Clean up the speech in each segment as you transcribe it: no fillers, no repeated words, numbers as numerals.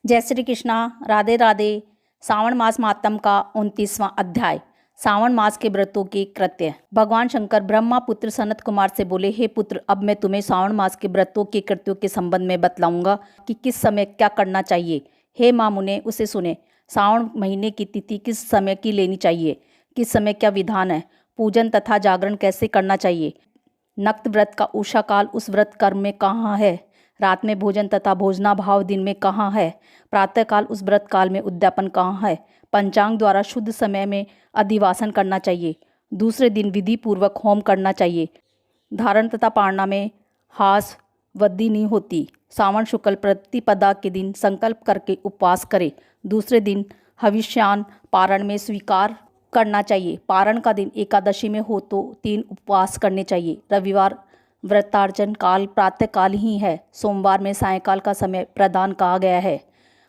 जय श्री कृष्णा। राधे राधे। श्रावण मास महात्म का 29वां अध्याय। श्रावण मास के व्रतों के कृत्य। भगवान शंकर ब्रह्मा पुत्र सनत कुमार से बोले, हे पुत्र, अब मैं तुम्हें श्रावण मास के व्रतों के कृत्यों के संबंध में बतलाऊंगा कि किस समय क्या करना चाहिए। हे माँ मुने, उसे सुने। श्रावण महीने की तिथि किस समय की लेनी चाहिए, किस समय क्या विधान है, पूजन तथा जागरण कैसे करना चाहिए, नक्त व्रत का उषा काल उस व्रत कर्म में कहाँ है, रात में भोजन तथा भोजनाभाव दिन में कहाँ है, प्रातः काल उस व्रत काल में उद्यापन कहाँ है, पंचांग द्वारा शुद्ध समय में अधिवासन करना चाहिए, दूसरे दिन विधि पूर्वक होम करना चाहिए, धारण तथा पारणा में हास वृद्धि नहीं होती, श्रावण शुक्ल प्रतिपदा के दिन संकल्प करके उपवास करे, दूसरे दिन हविष्यान पारण में स्वीकार करना चाहिए, पारण का दिन एकादशी में हो तो 3 उपवास करने चाहिए, रविवार व्रतार्जन काल प्रातः काल ही है, सोमवार में सायंकाल का समय प्रदान कहा गया है,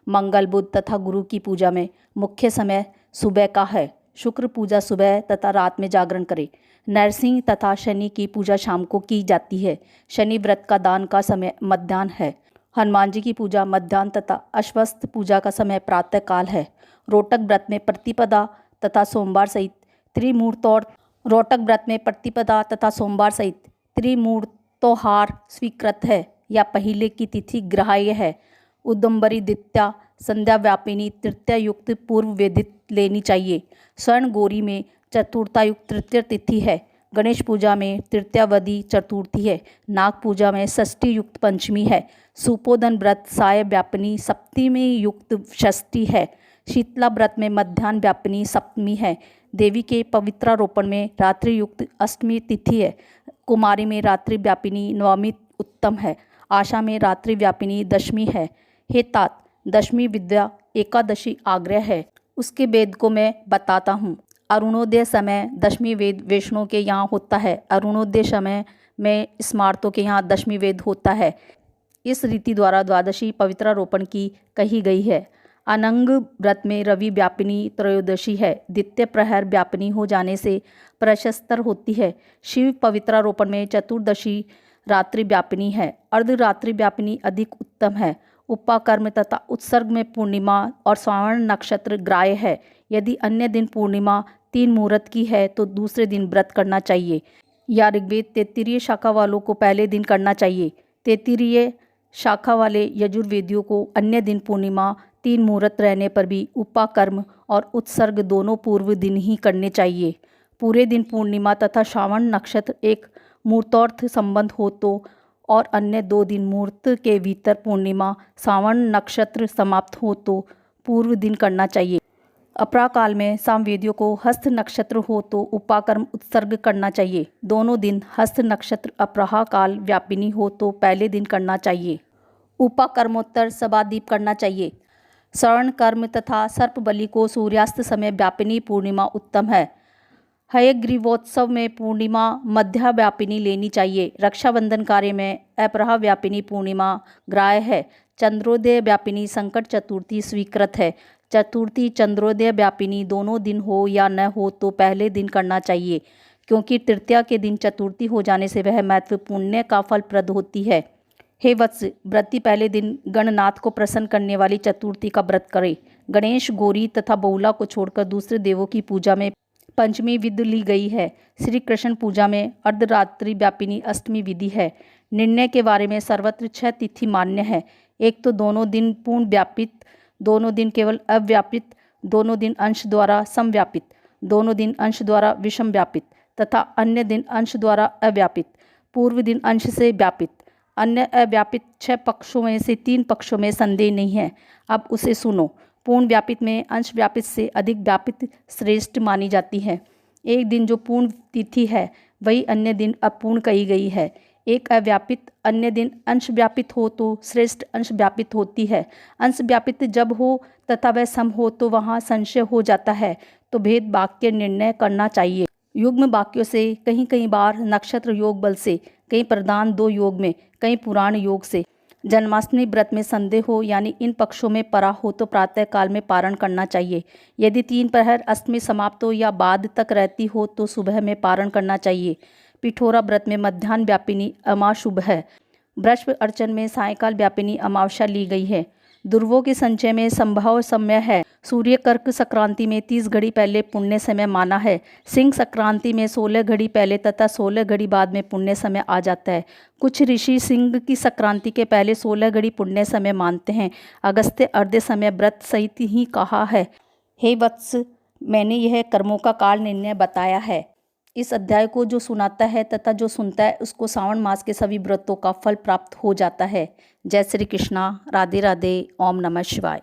मंगल बुध तथा गुरु की पूजा में मुख्य समय सुबह का है, शुक्र पूजा सुबह तथा रात में जागरण करें, नरसिंह तथा शनि की पूजा शाम को की जाती है, शनि व्रत का दान का समय मध्याह्न है, हनुमान जी की पूजा मध्याह्न तथा अश्वस्थ पूजा का समय प्रातः काल है, रोटक व्रत में प्रतिपदा तथा सोमवार सहित त्रिमूर्तोहार स्वीकृत है या पहले की तिथि ग्राह्य है, उदम्बरी द्वितीया संध्या व्यापिनी तृतीया युक्त पूर्व वेदित लेनी चाहिए, स्वर्ण गौरी में चतुर्था युक्त तृतीय तिथि है, गणेश पूजा में तृतीयावधि चतुर्थी है, नाग पूजा में षष्ठी युक्त पंचमी है, सुपोधन व्रत साय व्यापिनी सप्तमी युक्त षष्ठी है, शीतला व्रत में मध्याह्न व्यापिनी सप्तमी है, देवी के पवित्रारोपण में रात्रि युक्त अष्टमी तिथि है, कुमारी में रात्रि व्यापिनी नवमी उत्तम है, आशा में रात्रि व्यापिनी दशमी है। हे तात, दशमी विद्या एकादशी आग्रह है, उसके वेद को मैं बताता हूँ। अरुणोदय समय दशमी वेद वैष्णव के यहाँ होता है, अरुणोदय समय में स्मार्तों के यहाँ दशमी वेद होता है। इस रीति द्वारा द्वादशी पवित्रारोपण की कही गई है। अनंग व्रत में रवि व्यापिनी त्रयोदशी है, द्वितीय प्रहर व्यापिनी हो जाने से प्रशस्तर होती है। शिव पवित्रारोपण में चतुर्दशी रात्रि व्यापिनी है, अर्धरात्रि व्यापिनी अधिक उत्तम है। उपाकर्म तथा उत्सर्ग में पूर्णिमा और श्रावण नक्षत्र ग्राह्य है। यदि अन्य दिन पूर्णिमा 3 मुहूर्त की है तो दूसरे दिन व्रत करना चाहिए, या ऋग्वेद 33 शाखा वालों को पहले दिन करना चाहिए। 33 शाखा वाले यजुर्वेदियों को अन्य दिन पूर्णिमा 3 मुहूर्त रहने पर भी उपाकर्म और उत्सर्ग दोनों पूर्व दिन ही करने चाहिए। पूरे दिन पूर्णिमा तथा श्रावण नक्षत्र एक मुहूर्तार्थ संबंध हो तो और अन्य 2 दिन मुहूर्त के भीतर पूर्णिमा श्रावण नक्षत्र समाप्त हो तो पूर्व दिन करना चाहिए। अपराकाल में सामवेदियों को हस्त नक्षत्र हो तो उपाकर्म उत्सर्ग करना चाहिए। दोनों दिन हस्त नक्षत्र अपराह काल व्यापिनी हो तो पहले दिन करना चाहिए। उपाकर्मोत्तर सभादीप करना चाहिए। श्रवण कर्म तथा सर्प बलि को सूर्यास्त समय व्यापिनी पूर्णिमा उत्तम है। हयग्रीवोत्सव में पूर्णिमा मध्या व्यापिनी लेनी चाहिए। रक्षाबंधन कार्य में अपराह व्यापिनी पूर्णिमा ग्राह्य है। चंद्रोदय व्यापिनी संकट चतुर्थी स्वीकृत है। चतुर्थी चंद्रोदय व्यापिनी दोनों दिन हो या न हो तो पहले दिन करना चाहिए, क्योंकि तृतीया के दिन चतुर्थी हो जाने से वह महत्व पुण्य का फलप्रद होती है। हे वत्स, व्रती पहले दिन गणनाथ को प्रसन्न करने वाली चतुर्थी का व्रत करे। गणेश, गौरी तथा बहुला को छोड़कर दूसरे देवों की पूजा में पंचमी विधि ली गई है। श्री कृष्ण पूजा में अर्धरात्रि व्यापिनी अष्टमी विधि है। निर्णय के बारे में सर्वत्र 6 तिथि मान्य है। एक तो दोनों दिन पूर्ण व्यापित, दोनों दिन केवल अव्यापित, दोनों दिन अंश द्वारा समव्यापित, दोनों दिन अंश द्वारा विषम व्यापित तथा अन्य दिन अंश द्वारा अव्यापित, पूर्व दिन अंश से व्यापित। अन्य अव्यापित 6 पक्षों में से 3 पक्षों में संदेह नहीं है। अब उसे सुनो। पूर्ण व्यापित में अंश व्यापित से अधिक व्यापित श्रेष्ठ मानी जाती है। एक दिन जो पूर्ण तिथि है वही अन्य दिन अपूर्ण कही गई है। एक अव्यापित अन्य दिन अंश व्यापित हो तो श्रेष्ठ अंश व्यापित होती है। अंश व्यापित जब हो तथा वह सम हो तो वहाँ संशय हो जाता है, तो भेद वाक्य निर्णय करना चाहिए। युग्म वाक्यों से कहीं बार नक्षत्र योग बल से, कहीं प्रधान 2 योग में, कहीं पुराण योग से। जन्माष्टमी व्रत में संदेह हो यानी इन पक्षों में परा हो तो प्रातः काल में पारण करना चाहिए। यदि 3 प्रहर अष्टमी समाप्त हो या बाद तक रहती हो तो सुबह में पारण करना चाहिए। पिठोरा व्रत में मध्याह्न व्यापिनी अमाशुभ है। वृषभ अर्चन में सायंकाल व्यापिनी अमावस्या ली गई है। ध्रुवों के संचय में संभव समय है। सूर्य कर्क संक्रांति में 30 घड़ी पहले पुण्य समय माना है। सिंह संक्रांति में 16 घड़ी पहले तथा 16 घड़ी बाद में पुण्य समय आ जाता है। कुछ ऋषि सिंह की संक्रांति के पहले 16 घड़ी पुण्य समय मानते हैं। अगस्त्य अर्ध्य समय व्रत सहित ही कहा है। हे वत्स, मैंने यह कर्मों का काल निर्णय बताया है। इस अध्याय को जो सुनाता है तथा जो सुनता है उसको श्रावण मास के सभी व्रतों का फल प्राप्त हो जाता है। जय श्री कृष्णा। राधे राधे। ओम नमः शिवाय।